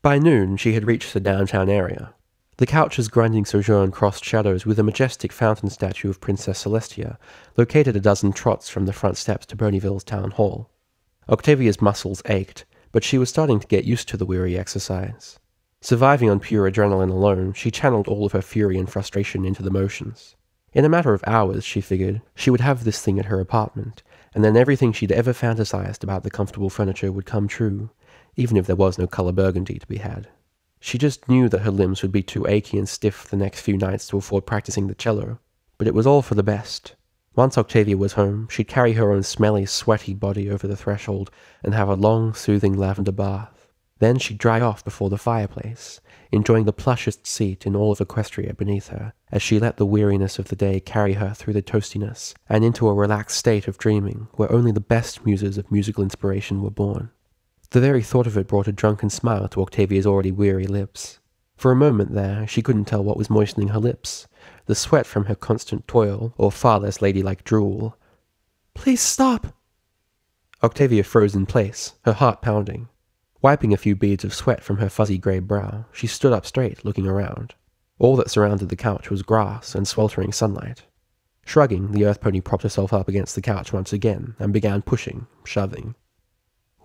By noon, she had reached the downtown area. The couch's grinding sojourn crossed shadows with a majestic fountain statue of Princess Celestia, located a dozen trots from the front steps to Boneyville's town hall. Octavia's muscles ached, but she was starting to get used to the weary exercise. Surviving on pure adrenaline alone, she channeled all of her fury and frustration into the motions. In a matter of hours, she figured, she would have this thing at her apartment, and then everything she'd ever fantasized about the comfortable furniture would come true, even if there was no color burgundy to be had. She just knew that her limbs would be too achy and stiff the next few nights to afford practicing the cello, but it was all for the best. Once Octavia was home, she'd carry her own smelly, sweaty body over the threshold and have a long, soothing lavender bath. Then she'd dry off before the fireplace, enjoying the plushest seat in all of Equestria beneath her, as she let the weariness of the day carry her through the toastiness and into a relaxed state of dreaming where only the best muses of musical inspiration were born. The very thought of it brought a drunken smile to Octavia's already weary lips. For a moment there, she couldn't tell what was moistening her lips, the sweat from her constant toil, or far less ladylike drool. "Please stop!" Octavia froze in place, her heart pounding. Wiping a few beads of sweat from her fuzzy grey brow, she stood up straight, looking around. All that surrounded the couch was grass and sweltering sunlight. Shrugging, the earth pony propped herself up against the couch once again, and began pushing, shoving.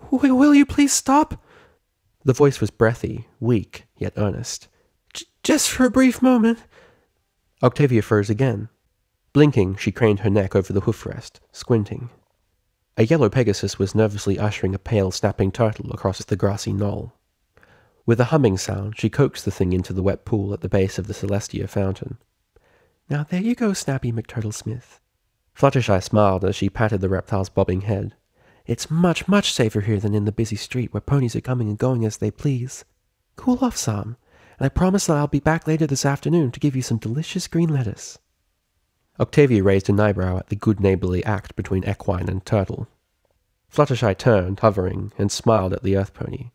"Will you please stop?" The voice was breathy, weak, yet earnest. Just for a brief moment." Octavia froze again. Blinking, she craned her neck over the hoof rest, squinting. A yellow Pegasus was nervously ushering a pale, snapping turtle across the grassy knoll. With a humming sound, she coaxed the thing into the wet pool at the base of the Celestia fountain. "Now there you go, Snappy McTurtlesmith." Fluttershy smiled as she patted the reptile's bobbing head. "It's much, much safer here than in the busy street where ponies are coming and going as they please. Cool off some, and I promise that I'll be back later this afternoon to give you some delicious green lettuce." Octavia raised an eyebrow at the good neighborly act between equine and turtle. Fluttershy turned, hovering, and smiled at the earth pony.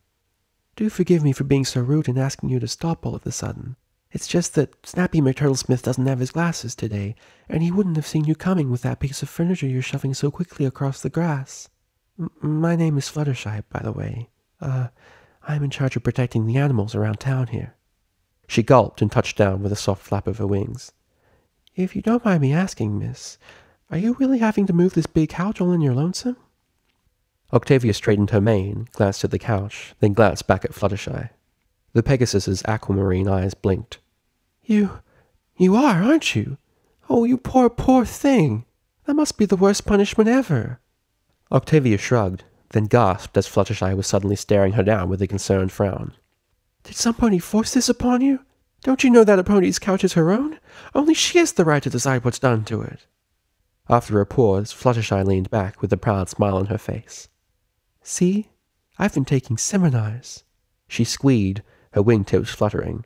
"Do forgive me for being so rude and asking you to stop all of a sudden. It's just that Snappy McTurtlesmith doesn't have his glasses today, and he wouldn't have seen you coming with that piece of furniture you're shoving so quickly across the grass. My name is Fluttershy, by the way. I'm in charge of protecting the animals around town here." She gulped and touched down with a soft flap of her wings. "If you don't mind me asking, miss, are you really having to move this big couch all in your lonesome?" Octavia straightened her mane, glanced at the couch, then glanced back at Fluttershy. The Pegasus's aquamarine eyes blinked. You are, aren't you? Oh, you poor, poor thing. That must be the worst punishment ever." Octavia shrugged, then gasped as Fluttershy was suddenly staring her down with a concerned frown. "Did some pony force this upon you? Don't you know that a pony's couch is her own? Only she has the right to decide what's done to it." After a pause, Fluttershy leaned back with a proud smile on her face. "See? I've been taking seminars." She squeaked, her wingtips fluttering.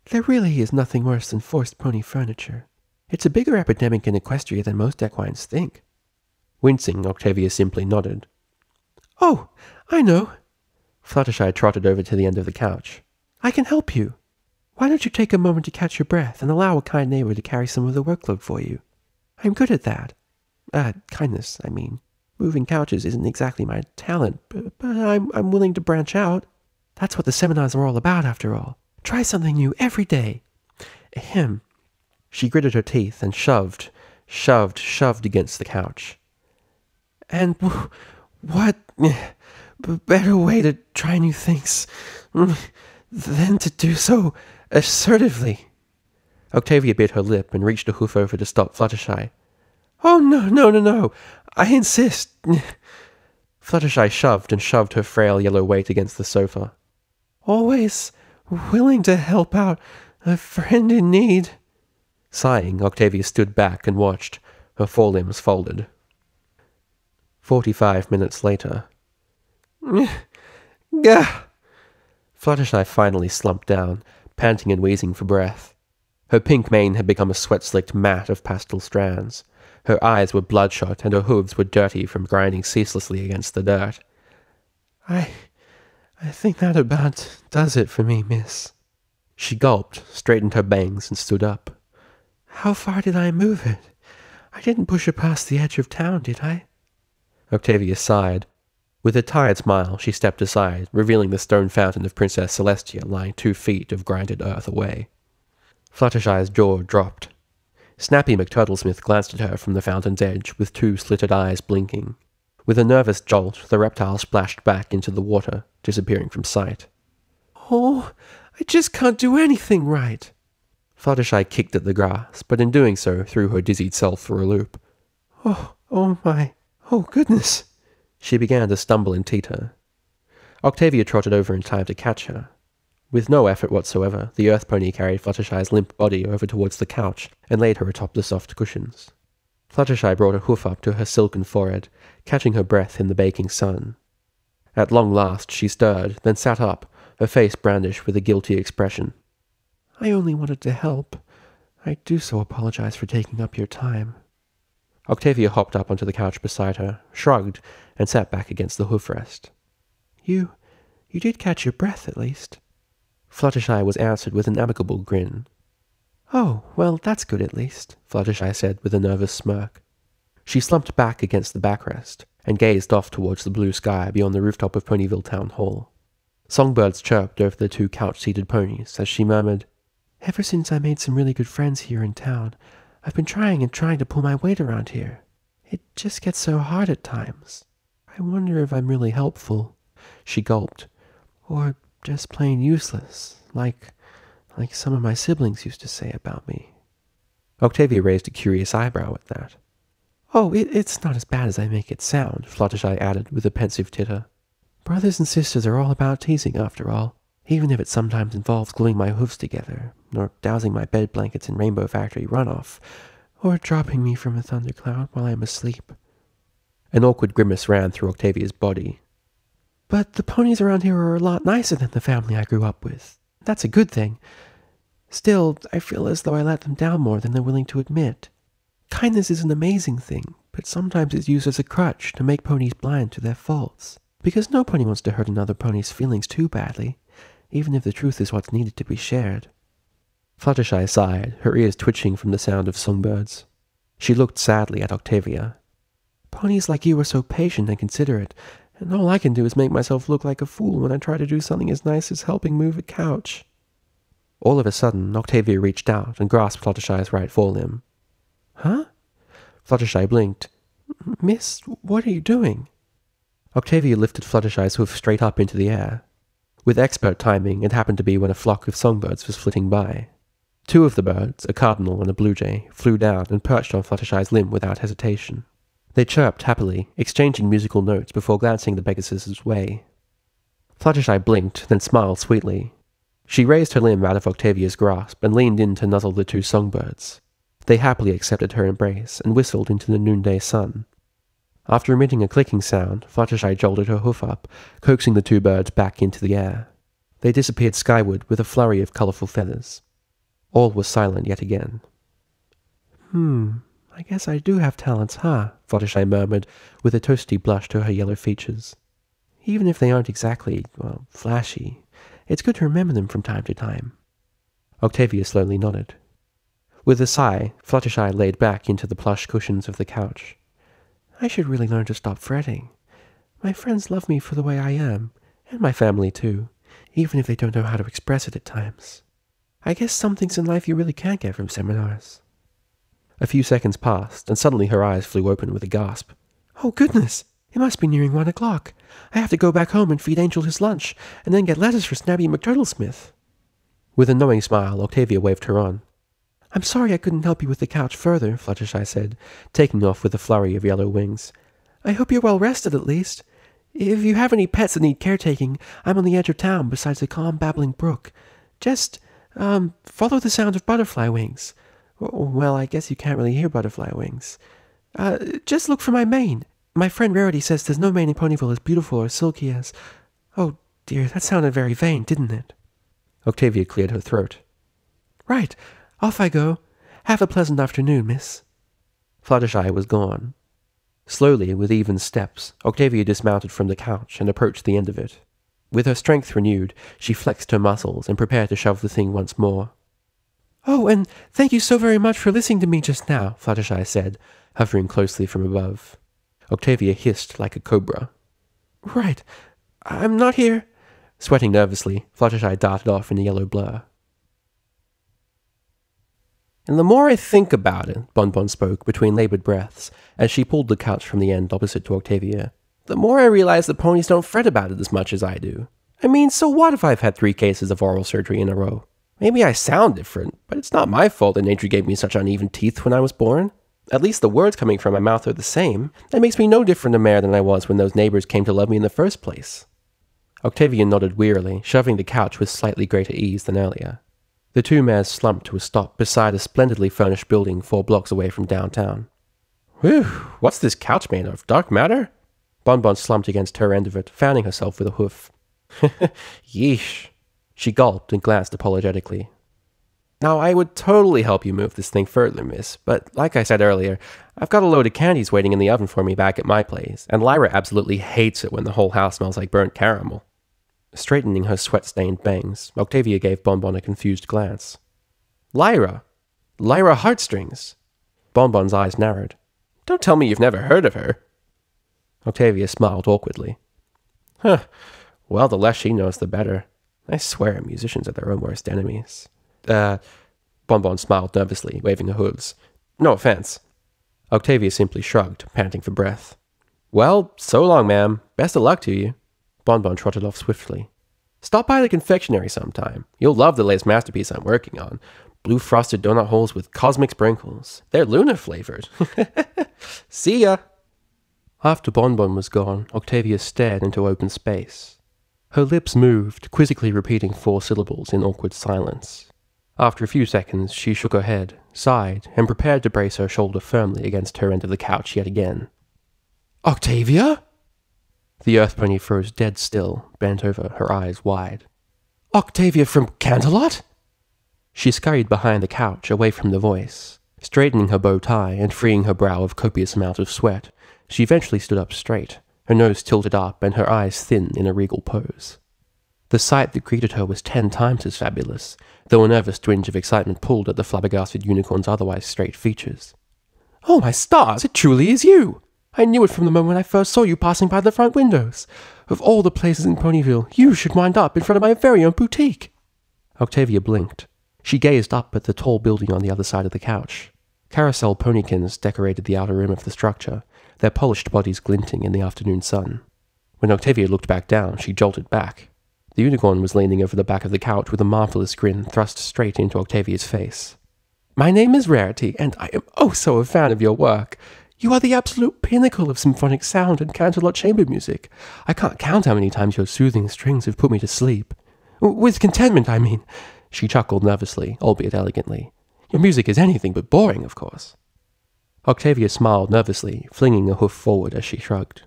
"There really is nothing worse than forced pony furniture. It's a bigger epidemic in Equestria than most equines think." Wincing, Octavia simply nodded. "Oh, I know." Fluttershy trotted over to the end of the couch. "I can help you. Why don't you take a moment to catch your breath and allow a kind neighbor to carry some of the workload for you? I'm good at that. Kindness, I mean. Moving couches isn't exactly my talent, but I'm willing to branch out. That's what the seminars are all about, after all. Try something new every day. Ahem." She gritted her teeth and shoved against the couch. "And what better way to try new things than to do so assertively?" Octavia bit her lip and reached a hoof over to stop Fluttershy. "Oh, no, I insist." Fluttershy shoved her frail yellow weight against the sofa. "Always willing to help out a friend in need." Sighing, Octavia stood back and watched, her forelimbs folded. 45 minutes later. Gah! Fluttershy finally slumped down, panting and wheezing for breath. Her pink mane had become a sweat-slicked mat of pastel strands. Her eyes were bloodshot, and her hooves were dirty from grinding ceaselessly against the dirt. I think that about does it for me, miss." She gulped, straightened her bangs, and stood up. "How far did I move it? I didn't push her past the edge of town, did I?" Octavia sighed. With a tired smile, she stepped aside, revealing the stone fountain of Princess Celestia lying 2 feet of grinded earth away. Fluttershy's jaw dropped. Snappy McTurtlesmith glanced at her from the fountain's edge, with 2 slitted eyes blinking. With a nervous jolt, the reptile splashed back into the water, disappearing from sight. "Oh, I just can't do anything right!" Fluttershy kicked at the grass, but in doing so threw her dizzied self for a loop. Oh goodness!" She began to stumble and teeter. Octavia trotted over in time to catch her. With no effort whatsoever, the earth pony carried Fluttershy's limp body over towards the couch and laid her atop the soft cushions. Fluttershy brought a hoof up to her silken forehead, catching her breath in the baking sun. At long last she stirred, then sat up, her face brandished with a guilty expression. "I only wanted to help. I do so apologize for taking up your time." Octavia hopped up onto the couch beside her, shrugged, and sat back against the hoof rest. You did catch your breath, at least." Fluttershy was answered with an amicable grin. "Oh, well, that's good at least," Fluttershy said with a nervous smirk. She slumped back against the backrest, and gazed off towards the blue sky beyond the rooftop of Ponyville Town Hall. Songbirds chirped over the 2 couch-seated ponies as she murmured, "Ever since I made some really good friends here in town, I've been trying to pull my weight around here. It just gets so hard at times. I wonder if I'm really helpful." She gulped. "Or just plain useless, like some of my siblings used to say about me." Octavia raised a curious eyebrow at that. "Oh, it's not as bad as I make it sound," Fluttershy added with a pensive titter. "Brothers and sisters are all about teasing, after all, even if it sometimes involves gluing my hoofs together, or dousing my bed blankets in Rainbow Factory runoff, or dropping me from a thundercloud while I'm asleep." An awkward grimace ran through Octavia's body. "But the ponies around here are a lot nicer than the family I grew up with. That's a good thing. Still, I feel as though I let them down more than they're willing to admit. Kindness is an amazing thing, but sometimes it's used as a crutch to make ponies blind to their faults, because no pony wants to hurt another pony's feelings too badly, even if the truth is what's needed to be shared." Fluttershy sighed, her ears twitching from the sound of songbirds. She looked sadly at Octavia. "Ponies like you are so patient and considerate, and all I can do is make myself look like a fool when I try to do something as nice as helping move a couch." All of a sudden, Octavia reached out and grasped Fluttershy's right forelimb. "Huh?" Fluttershy blinked. "Miss, what are you doing?" Octavia lifted Fluttershy's hoof straight up into the air. With expert timing, it happened to be when a flock of songbirds was flitting by. 2 of the birds, a cardinal and a blue jay, flew down and perched on Fluttershy's limb without hesitation. They chirped happily, exchanging musical notes before glancing the Pegasus's way. Fluttershy blinked, then smiled sweetly. She raised her limb out of Octavia's grasp and leaned in to nuzzle the 2 songbirds. They happily accepted her embrace and whistled into the noonday sun. After emitting a clicking sound, Fluttershy jolted her hoof up, coaxing the 2 birds back into the air. They disappeared skyward with a flurry of colourful feathers. All was silent yet again. I guess I do have talents, huh?" Fluttershy murmured, with a toasty blush to her yellow features. "Even if they aren't exactly, flashy, it's good to remember them from time to time." Octavia slowly nodded. With a sigh, Fluttershy laid back into the plush cushions of the couch. "I should really learn to stop fretting. My friends love me for the way I am, and my family too, even if they don't know how to express it at times. I guess some things in life you really can't get from seminars." A few seconds passed, and suddenly her eyes flew open with a gasp. "Oh, goodness! It must be nearing 1 o'clock. I have to go back home and feed Angel his lunch, and then get letters for Snappy McTurtlesmith." With a knowing smile, Octavia waved her on. "I'm sorry I couldn't help you with the couch further," Fluttershy said, taking off with a flurry of yellow wings. "I hope you're well rested at least. If you have any pets that need caretaking, I'm on the edge of town beside a calm, babbling brook. Just, follow the sound of butterfly wings. Well, I guess you can't really hear butterfly wings. Just look for my mane. My friend Rarity says there's no mane in Ponyville as beautiful or silky as... Oh, dear, that sounded very vain, didn't it?" Octavia cleared her throat. "Right, off I go. Have a pleasant afternoon, miss." Fluttershy was gone. Slowly, with even steps, Octavia dismounted from the couch and approached the end of it. With her strength renewed, she flexed her muscles and prepared to shove the thing once more. "Oh, and thank you so very much for listening to me just now," Fluttershy said, hovering closely from above. Octavia hissed like a cobra. Right. I'm not here. Sweating nervously, Fluttershy darted off in a yellow blur. And the more I think about it, Bonbon spoke between laboured breaths, as she pulled the couch from the end opposite to Octavia, the more I realize that ponies don't fret about it as much as I do. I mean, so what if I've had 3 cases of oral surgery in a row? Maybe I sound different, but it's not my fault that nature gave me such uneven teeth when I was born. At least the words coming from my mouth are the same. That makes me no different a mare than I was when those neighbours came to love me in the first place. Octavia nodded wearily, shoving the couch with slightly greater ease than earlier. The 2 mares slumped to a stop beside a splendidly furnished building 4 blocks away from downtown. Whew, what's this couch made of? Dark matter? Bonbon slumped against her end of it, fanning herself with a hoof. Yeesh. She gulped and glanced apologetically. Now, I would totally help you move this thing further, miss, but like I said earlier, I've got a load of candies waiting in the oven for me back at my place, and Lyra absolutely hates it when the whole house smells like burnt caramel. Straightening her sweat-stained bangs, Octavia gave Bonbon a confused glance. Lyra? Lyra Heartstrings? Bonbon's eyes narrowed. Don't tell me you've never heard of her. Octavia smiled awkwardly. Huh. Well, the less she knows, the better. I swear musicians are their own worst enemies. Bonbon smiled nervously, waving her hooves. No offense. Octavia simply shrugged, panting for breath. Well, so long, ma'am. Best of luck to you. Bonbon trotted off swiftly. Stop by the confectionery sometime. You'll love the latest masterpiece I'm working on. Blue frosted donut holes with cosmic sprinkles. They're lunar flavored. See ya! After Bonbon was gone, Octavia stared into open space. Her lips moved, quizzically repeating 4 syllables in awkward silence. After a few seconds, she shook her head, sighed, and prepared to brace her shoulder firmly against her end of the couch yet again. Octavia? The earth pony froze dead still, bent over, her eyes wide. Octavia from Canterlot? She scurried behind the couch, away from the voice. Straightening her bow tie and freeing her brow of copious amount of sweat, she eventually stood up straight, her nose tilted up and her eyes thin in a regal pose. The sight that greeted her was 10 times as fabulous, though a nervous twinge of excitement pulled at the flabbergasted unicorn's otherwise straight features. Oh my stars, it truly is you! I knew it from the moment I first saw you passing by the front windows. Of all the places in Ponyville, you should wind up in front of my very own boutique. Octavia blinked. She gazed up at the tall building on the other side of the couch. Carousel ponykins decorated the outer rim of the structure, their polished bodies glinting in the afternoon sun. When Octavia looked back down, she jolted back. The unicorn was leaning over the back of the couch with a marvelous grin thrust straight into Octavia's face. My name is Rarity, and I am oh so a fan of your work. You are the absolute pinnacle of symphonic sound and Canterlot chamber music. I can't count how many times your soothing strings have put me to sleep. With contentment, I mean. She chuckled nervously, albeit elegantly. Your music is anything but boring, of course. Octavia smiled nervously, flinging a hoof forward as she shrugged.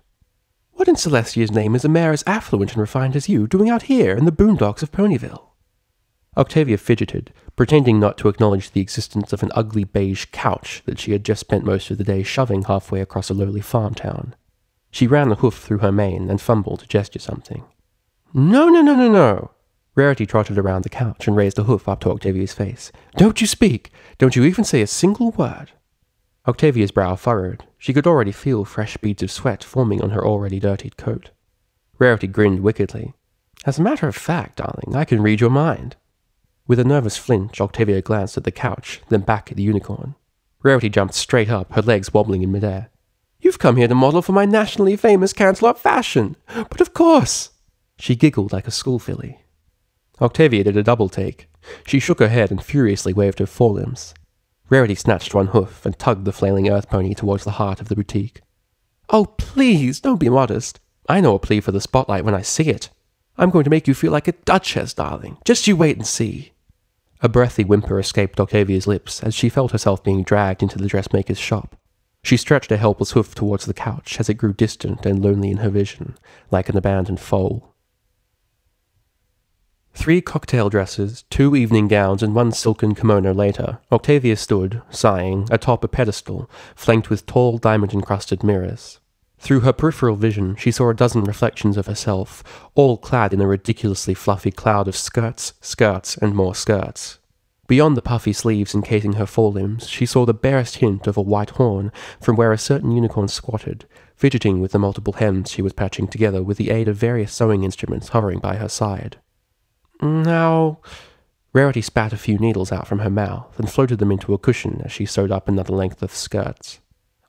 What in Celestia's name is a mare as affluent and refined as you doing out here in the boondocks of Ponyville? Octavia fidgeted, pretending not to acknowledge the existence of an ugly beige couch that she had just spent most of the day shoving halfway across a lowly farm town. She ran the hoof through her mane and fumbled to gesture something. No. Rarity trotted around the couch and raised a hoof up to Octavia's face. Don't you speak! Don't you even say a single word! Octavia's brow furrowed. She could already feel fresh beads of sweat forming on her already dirtied coat. Rarity grinned wickedly. As a matter of fact, darling, I can read your mind. With a nervous flinch, Octavia glanced at the couch, then back at the unicorn. Rarity jumped straight up, her legs wobbling in midair. You've come here to model for my nationally famous Canterlot fashion! But of course! She giggled like a school filly. Octavia did a double take. She shook her head and furiously waved her forelimbs. Rarity snatched one hoof and tugged the flailing earth pony towards the heart of the boutique. Oh, please, don't be modest. I know a plea for the spotlight when I see it. I'm going to make you feel like a duchess, darling. Just you wait and see. A breathy whimper escaped Octavia's lips as she felt herself being dragged into the dressmaker's shop. She stretched a helpless hoof towards the couch as it grew distant and lonely in her vision, like an abandoned foal. 3 cocktail dresses, 2 evening gowns, and 1 silken kimono later, Octavia stood, sighing, atop a pedestal, flanked with tall diamond-encrusted mirrors. Through her peripheral vision, she saw a dozen reflections of herself, all clad in a ridiculously fluffy cloud of skirts, and more skirts. Beyond the puffy sleeves encasing her forelimbs, she saw the barest hint of a white horn from where a certain unicorn squatted, fidgeting with the multiple hems she was patching together with the aid of various sewing instruments hovering by her side. Now... Rarity spat a few needles out from her mouth and floated them into a cushion as she sewed up another length of skirts.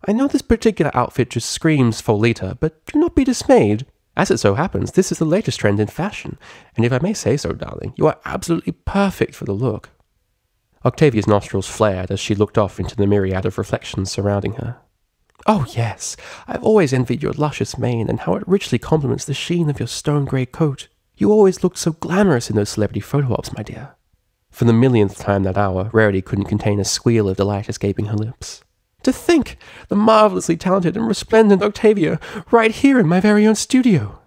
I know this particular outfit just screams Folita, but do not be dismayed. As it so happens, this is the latest trend in fashion, and if I may say so, darling, you are absolutely perfect for the look. Octavia's nostrils flared as she looked off into the myriad of reflections surrounding her. Oh yes, I've always envied your luscious mane and how it richly complements the sheen of your stone-grey coat. You always looked so glamorous in those celebrity photo ops, my dear. For the millionth time that hour, Rarity couldn't contain a squeal of delight escaping her lips. To think! The marvellously talented and resplendent Octavia, right here in my very own studio!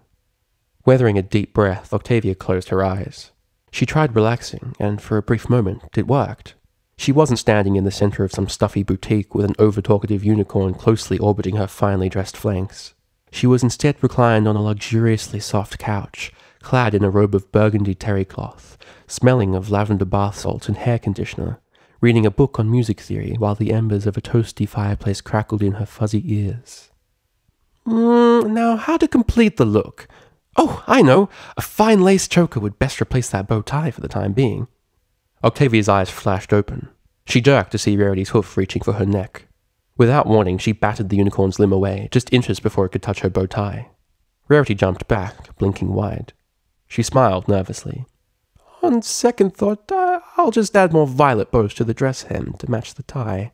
Weathering a deep breath, Octavia closed her eyes. She tried relaxing, and for a brief moment, it worked. She wasn't standing in the center of some stuffy boutique with an over-talkative unicorn closely orbiting her finely dressed flanks. She was instead reclined on a luxuriously soft couch, clad in a robe of burgundy terry cloth, smelling of lavender bath salts and hair conditioner, reading a book on music theory while the embers of a toasty fireplace crackled in her fuzzy ears. Now, how to complete the look? Oh, I know! A fine lace choker would best replace that bow tie for the time being. Octavia's eyes flashed open. She jerked to see Rarity's hoof reaching for her neck. Without warning, she batted the unicorn's limb away, just inches before it could touch her bow tie. Rarity jumped back, blinking wide. She smiled nervously. On second thought, I'll just add more violet bows to the dress hem to match the tie.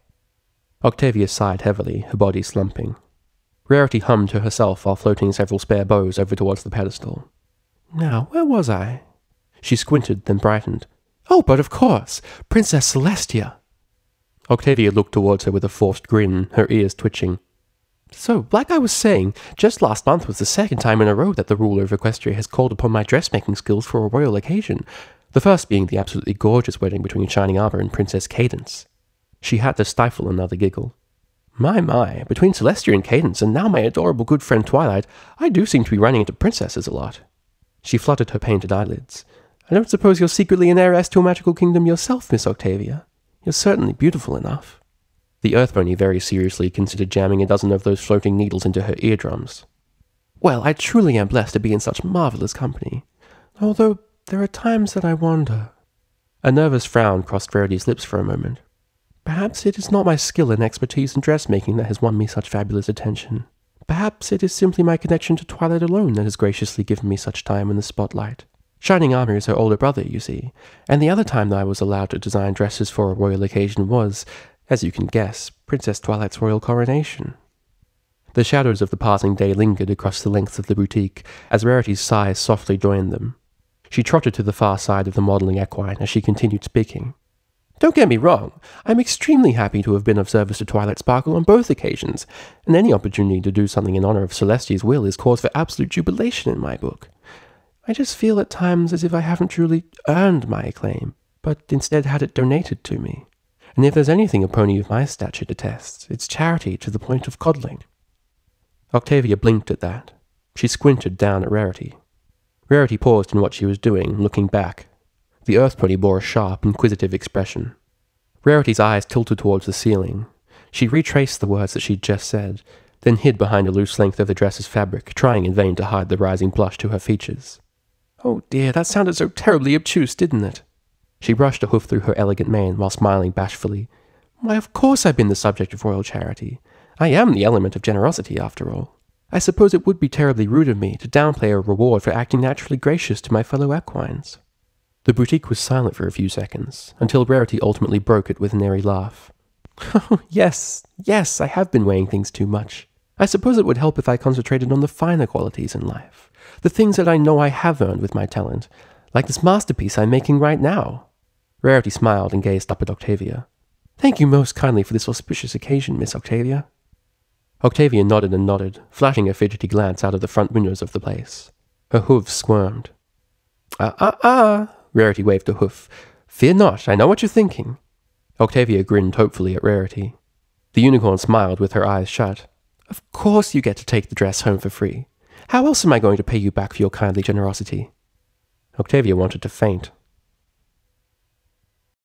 Octavia sighed heavily, her body slumping. Rarity hummed to herself while floating several spare bows over towards the pedestal. Now, where was I? She squinted, then brightened. Oh, but of course! Princess Celestia! Octavia looked towards her with a forced grin, her ears twitching. So, like I was saying, just last month was the second time in a row that the ruler of Equestria has called upon my dressmaking skills for a royal occasion, the first being the absolutely gorgeous wedding between Shining Arbor and Princess Cadence. She had to stifle another giggle. My, between Celestia and Cadence, and now my adorable good friend Twilight, I do seem to be running into princesses a lot. She fluttered her painted eyelids. I don't suppose you're secretly an heiress to a magical kingdom yourself, Miss Octavia. You're certainly beautiful enough. The Earth Pony very seriously considered jamming a dozen of those floating needles into her eardrums. Well, I truly am blessed to be in such marvelous company. Although, there are times that I wonder. A nervous frown crossed Rarity's lips for a moment. Perhaps it is not my skill and expertise in dressmaking that has won me such fabulous attention. Perhaps it is simply my connection to Twilight alone that has graciously given me such time in the spotlight. Shining Armor is her older brother, you see, and the other time that I was allowed to design dresses for a royal occasion was, as you can guess, Princess Twilight's royal coronation. The shadows of the passing day lingered across the length of the boutique, as Rarity's sighs softly joined them. She trotted to the far side of the modelling equine as she continued speaking. Don't get me wrong, I'm extremely happy to have been of service to Twilight Sparkle on both occasions, and any opportunity to do something in honor of Celestia's will is cause for absolute jubilation in my book. I just feel at times as if I haven't truly earned my acclaim, but instead had it donated to me. And if there's anything a pony of my stature detests, it's charity to the point of coddling. Octavia blinked at that. She squinted down at Rarity. Rarity paused in what she was doing, looking back. The Earth Pony bore a sharp, inquisitive expression. Rarity's eyes tilted towards the ceiling. She retraced the words that she'd just said, then hid behind a loose length of the dress's fabric, trying in vain to hide the rising blush to her features. Oh dear, that sounded so terribly obtuse, didn't it? She brushed a hoof through her elegant mane while smiling bashfully. Why, of course I've been the subject of royal charity. I am the element of generosity, after all. I suppose it would be terribly rude of me to downplay a reward for acting naturally gracious to my fellow equines. The boutique was silent for a few seconds, until Rarity ultimately broke it with an airy laugh. Oh, yes, I have been weighing things too much. I suppose it would help if I concentrated on the finer qualities in life, the things that I know I have earned with my talent, like this masterpiece I'm making right now. Rarity smiled and gazed up at Octavia. Thank you most kindly for this auspicious occasion, Miss Octavia. Octavia nodded and nodded, flashing a fidgety glance out of the front windows of the place. Her hooves squirmed. Rarity waved a hoof. Fear not, I know what you're thinking. Octavia grinned hopefully at Rarity. The unicorn smiled with her eyes shut. Of course you get to take the dress home for free. How else am I going to pay you back for your kindly generosity? Octavia wanted to faint.